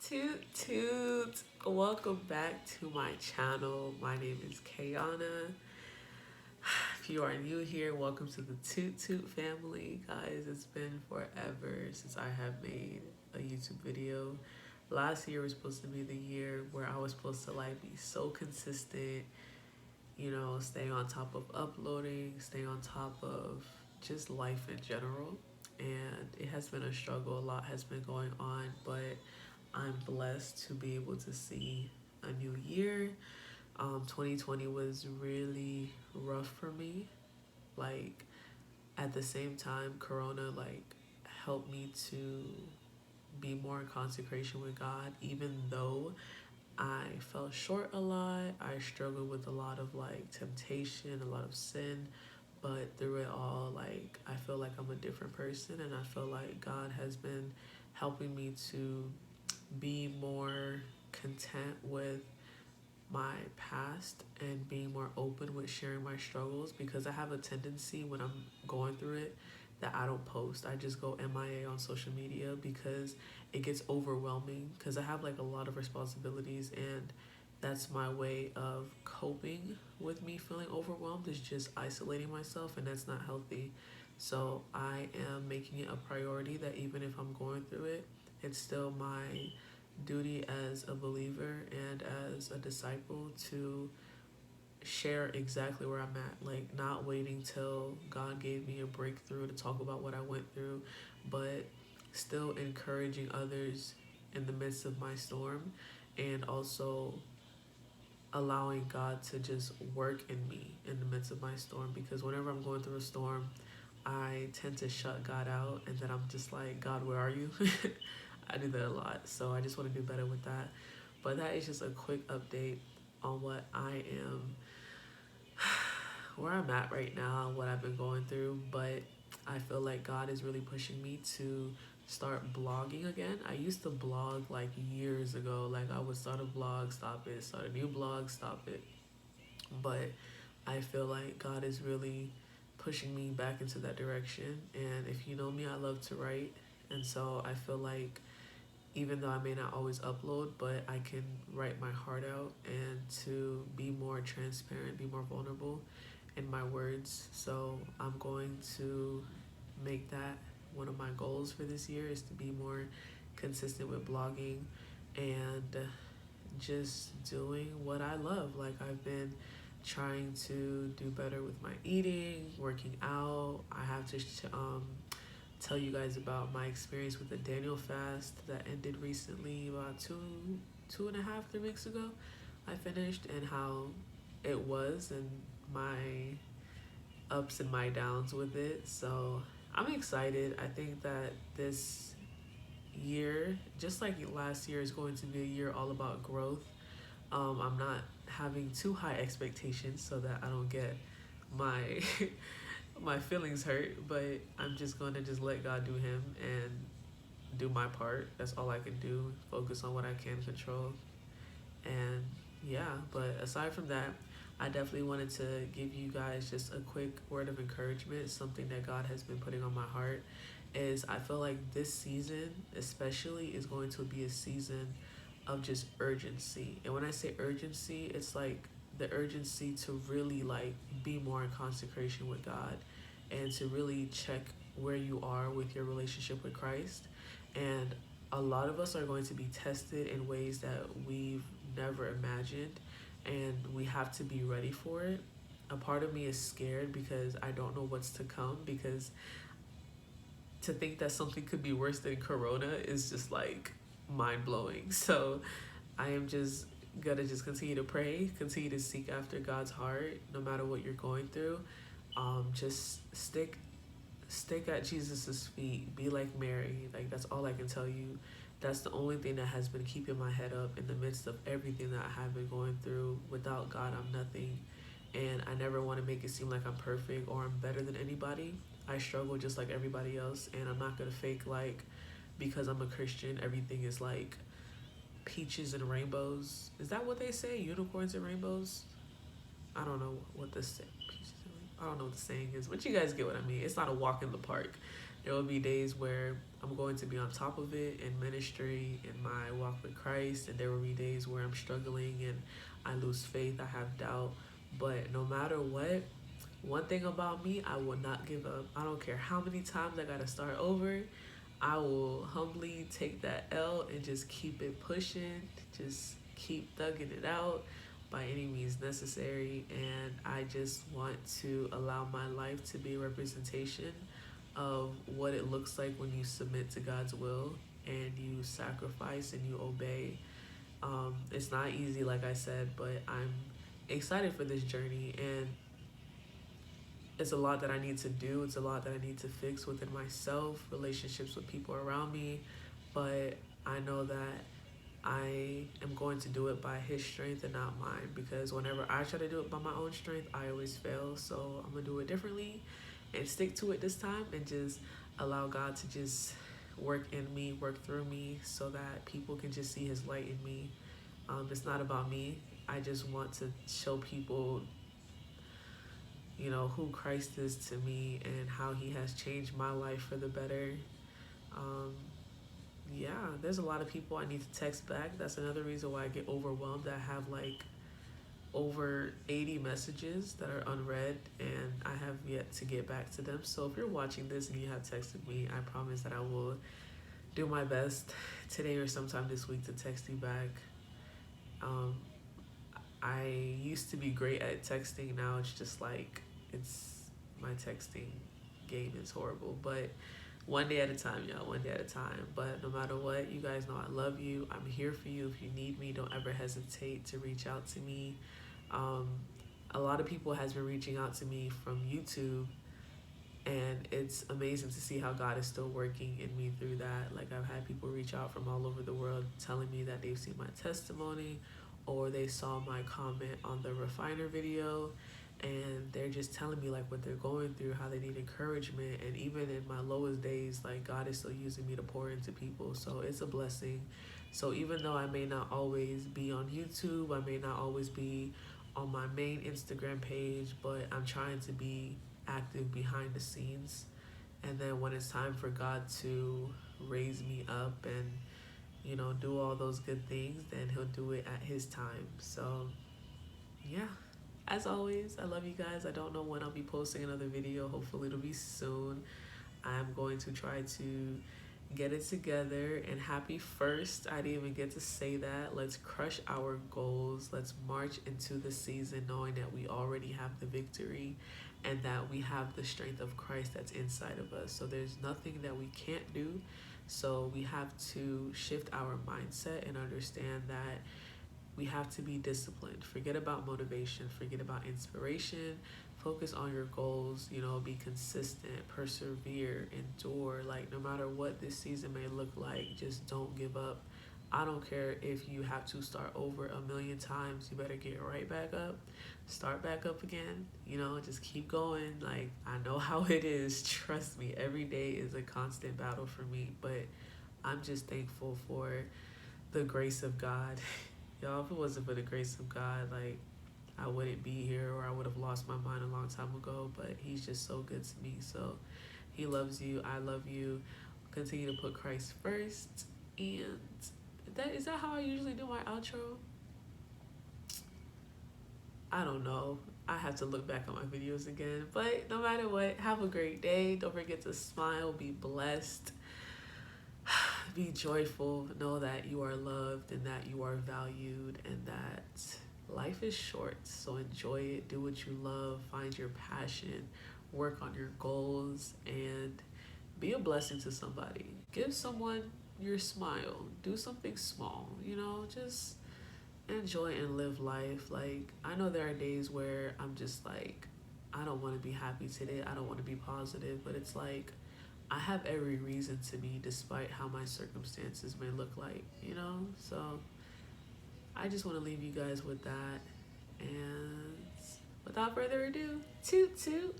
Toot toot! Welcome back to my channel. My name is Kayana. If you are new here, welcome to the Toot Toot family. Guys, it's been forever since I have made a YouTube video. Last year was supposed to be the year where I was supposed to be so consistent, stay on top of uploading, stay on top of just life in general. And it has been a struggle. A lot has been going on, but I'm blessed to be able to see a new year. 2020 was really rough for me. Like, at the same time, Corona helped me to be more in consecration with God, even though I fell short a lot. I struggled with a lot of temptation, a lot of sin, but through it all, I feel like I'm a different person, and I feel like God has been helping me to be more content with my past and being more open with sharing my struggles, because I have a tendency when I'm going through it that I don't post. I just go MIA on social media because it gets overwhelming, because I have a lot of responsibilities, and that's my way of coping with me feeling overwhelmed, is just isolating myself, and that's not healthy. So I am making it a priority that even if I'm going through it, it's still my duty as a believer and as a disciple to share exactly where I'm at. Not waiting till God gave me a breakthrough to talk about what I went through, but still encouraging others in the midst of my storm, and also allowing God to just work in me in the midst of my storm. Because whenever I'm going through a storm, I tend to shut God out, and then I'm just like, God, where are you? I do that a lot, so I just want to do better with that. But that is just a quick update on what I am, where I'm at right now, what I've been going through. But I feel like God is really pushing me to start blogging again. I used to blog years ago. I would start a blog, stop it, start a new blog, stop it. But I feel like God is really pushing me back into that direction. And if you know me, I love to write. And so I feel like even though I may not always upload, but I can write my heart out and to be more transparent, be more vulnerable in my words. So I'm going to make that one of my goals for this year, is to be more consistent with blogging and just doing what I love. I've been trying to do better with my eating, working out. I have to tell you guys about my experience with the Daniel fast that ended recently, about 2.5, 3 weeks ago. I finished, and how it was, and my ups and my downs with it. So I'm excited. I think that this year, just like last year, is going to be a year all about growth. I'm not having too high expectations so that I don't get my my feelings hurt, but I'm just going to just let God do him and do my part. That's all I can do. Focus on what I can control. And yeah, but aside from that, I definitely wanted to give you guys just a quick word of encouragement. Something that God has been putting on my heart is, I feel like this season especially is going to be a season of just urgency. And when I say urgency, it's the urgency to really be more in consecration with God, and to really check where you are with your relationship with Christ. And a lot of us are going to be tested in ways that we've never imagined, and we have to be ready for it. A part of me is scared because I don't know what's to come, because to think that something could be worse than Corona is just mind blowing. So I am just gonna just continue to pray, continue to seek after God's heart, no matter what you're going through. Just stick at Jesus's feet. Be like Mary. That's all I can tell you. That's the only thing that has been keeping my head up in the midst of everything that I have been going through. Without God, I'm nothing. And I never want to make it seem like I'm perfect or I'm better than anybody. I struggle just like everybody else, and I'm not gonna fake because I'm a Christian, everything is peaches and rainbows. Is that what they say? Unicorns and rainbows? I don't know what this I don't know what the saying is, but you guys get what I mean. It's not a walk in the park. There will be days where I'm going to be on top of it in ministry, in my walk with Christ, and there will be days where I'm struggling and I lose faith, I have doubt. But no matter what, one thing about me, I will not give up. I don't care how many times I gotta start over. I will humbly take that L and just keep it pushing, just keep thugging it out by any means necessary. And I just want to allow my life to be a representation of what it looks like when you submit to God's will and you sacrifice and you obey. It's not easy, like I said, but I'm excited for this journey, and it's a lot that I need to do. It's a lot that I need to fix within myself, relationships with people around me. But I know that I am going to do it by His strength and not mine. Because whenever I try to do it by my own strength, I always fail. So I'm going to do it differently and stick to it this time and just allow God to just work in me, work through me so that people can just see His light in me. It's not about me. I just want to show people, you know, who Christ is to me and how He has changed my life for the better. Um, yeah, there's a lot of people I need to text back. That's another reason why I get overwhelmed. I have like over 80 messages that are unread and I have yet to get back to them. So if you're watching this and you have texted me, I promise that I will do my best today or sometime this week to text you back. Um, I used to be great at texting. Now it's just like, my texting game is horrible. But one day at a time, y'all, one day at a time. But no matter what, you guys know I love you. I'm here for you. If you need me, don't ever hesitate to reach out to me. A lot of people has been reaching out to me from YouTube, and it's amazing to see how God is still working in me through that. Like, I've had people reach out from all over the world telling me that they've seen my testimony or they saw my comment on the refiner video, and they're just telling me like what they're going through, how they need encouragement. And even in my lowest days, like, God is still using me to pour into people. So it's a blessing. So even though I may not always be on YouTube, I may not always be on my main Instagram page, but I'm trying to be active behind the scenes. And then when it's time for God to raise me up and, you know, do all those good things, then He'll do it at His time. So yeah, as always, I love you guys. I don't know when I'll be posting another video. Hopefully it'll be soon. I'm going to try to get it together. And happy first. I didn't even get to say that. Let's crush our goals. Let's march into the season knowing that we already have the victory and that we have the strength of Christ that's inside of us. So there's nothing that we can't do. So we have to shift our mindset and understand that we have to be disciplined. Forget about motivation, forget about inspiration. Focus on your goals, you know, be consistent, persevere, endure. Like, no matter what this season may look like, just don't give up. I don't care if you have to start over 1,000,000 times, you better get right back up, start back up again, you know, just keep going. Like, I know how it is, trust me, every day is a constant battle for me, but I'm just thankful for the grace of God. Y'all, if it wasn't for the grace of God, like, I wouldn't be here, or I would have lost my mind a long time ago. But He's just so good to me. So He loves you. I love you. Continue to put Christ first. And is that how I usually do my outro? I don't know. I have to look back on my videos again. But no matter what, have a great day. Don't forget to smile. Be blessed. Be joyful. Know that you are loved and that you are valued and that life is short. So enjoy it. Do what you love. Find your passion. Work on your goals and be a blessing to somebody. Give someone your smile. Do something small, you know, just enjoy and live life. Like, I know there are days where I'm just like, I don't want to be happy today. I don't want to be positive, but it's like, I have every reason to be, despite how my circumstances may look like, you know? So I just want to leave you guys with that. And without further ado, toot toot.